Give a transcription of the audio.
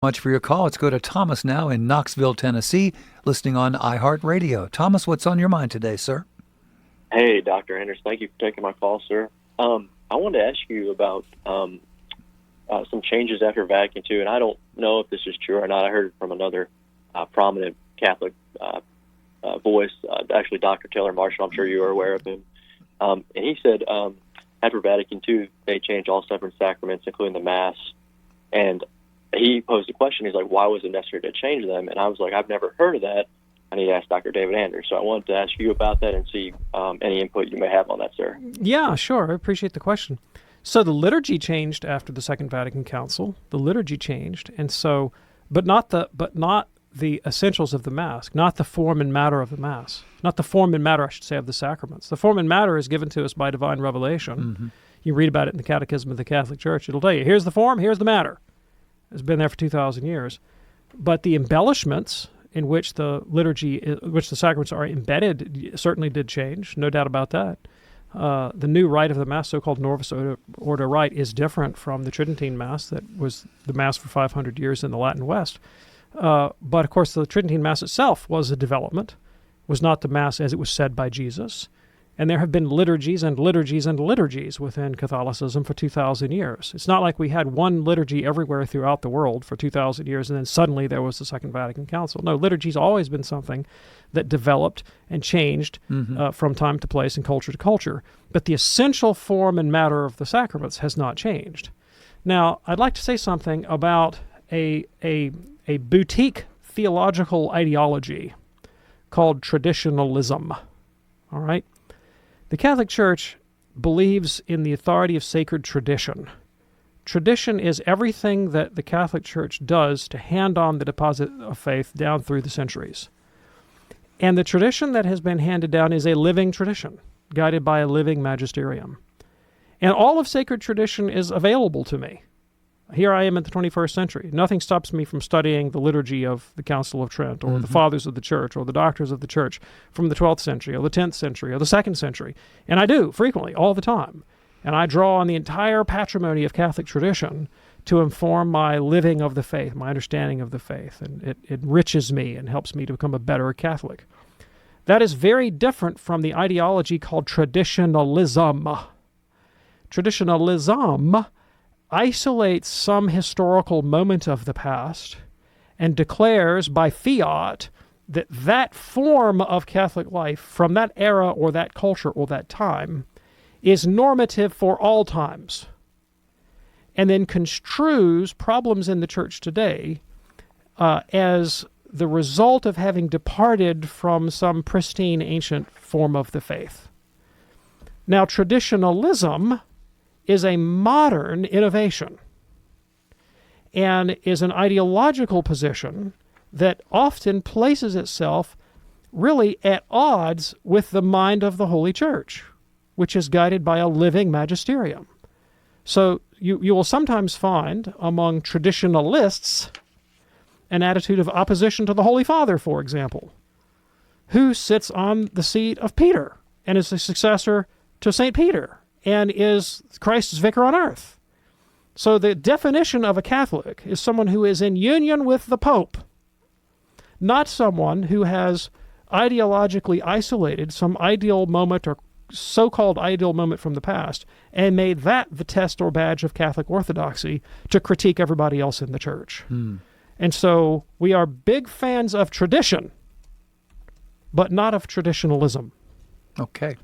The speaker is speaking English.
Much for your call. Let's go to Thomas now in Knoxville, Tennessee, listening on iHeartRadio. Thomas, what's on your mind today, sir? Hey, Dr. Anders. Thank you for taking my call, sir. I wanted to ask you about some changes after Vatican II, and I don't know if this is true or not. I heard it from another prominent Catholic voice, actually Dr. Taylor Marshall. I'm sure you are aware of him. And he said after Vatican II, they changed all seven sacraments, including the Mass. And he posed a question. He's like, why was it necessary to change them? And I was like, I've never heard of that. I need to ask Dr. David Anders. So I wanted to ask you about that and see any input you may have on that, sir. Yeah, sure. I appreciate the question. So the liturgy changed after the Second Vatican Council. The liturgy changed, and so, but not the essentials of the Mass, not the form and matter of the Mass, not the form and matter, I should say, of the sacraments. The form and matter is given to us by divine revelation. Mm-hmm. You read about it in the Catechism of the Catholic Church. It'll tell you, here's the form, here's the matter. It's been there for 2,000 years. But the embellishments in which the liturgy, which the sacraments are embedded, certainly did change, no doubt about that. The new rite of the Mass, so-called Novus Ordo rite, is different from the Tridentine Mass that was the Mass for 500 years in the Latin West. But, of course, the Tridentine Mass itself was a development, was not the Mass as it was said by Jesus. And there have been liturgies and liturgies and liturgies within Catholicism for 2,000 years. It's not like we had one liturgy everywhere throughout the world for 2,000 years and then suddenly there was the Second Vatican Council. No, liturgy's always been something that developed and changed from time to place and culture to culture. But the essential form and matter of the sacraments has not changed. Now, I'd like to say something about a boutique theological ideology called traditionalism. All right? The Catholic Church believes in the authority of sacred tradition. Tradition is everything that the Catholic Church does to hand on the deposit of faith down through the centuries. And the tradition that has been handed down is a living tradition, guided by a living magisterium. And all of sacred tradition is available to me. Here I am in the 21st century. Nothing stops me from studying the liturgy of the Council of Trent or the Fathers of the Church or the Doctors of the Church from the 12th century or the 10th century or the 2nd century. And I do, frequently, all the time. And I draw on the entire patrimony of Catholic tradition to inform my living of the faith, my understanding of the faith. And it enriches me and helps me to become a better Catholic. That is very different from the ideology called traditionalism. Traditionalism isolates some historical moment of the past and declares by fiat that that form of Catholic life from that era or that culture or that time is normative for all times, and then construes problems in the church today as the result of having departed from some pristine ancient form of the faith. Now, traditionalism is a modern innovation and is an ideological position that often places itself really at odds with the mind of the Holy Church, which is guided by a living magisterium. So you will sometimes find among traditionalists an attitude of opposition to the Holy Father, for example, who sits on the seat of Peter and is the successor to St. Peter and is Christ's vicar on earth. So the definition of a Catholic is someone who is in union with the Pope, not someone who has ideologically isolated some ideal moment or so-called ideal moment from the past and made that the test or badge of Catholic orthodoxy to critique everybody else in the church. And so we are big fans of tradition, but not of traditionalism. Okay.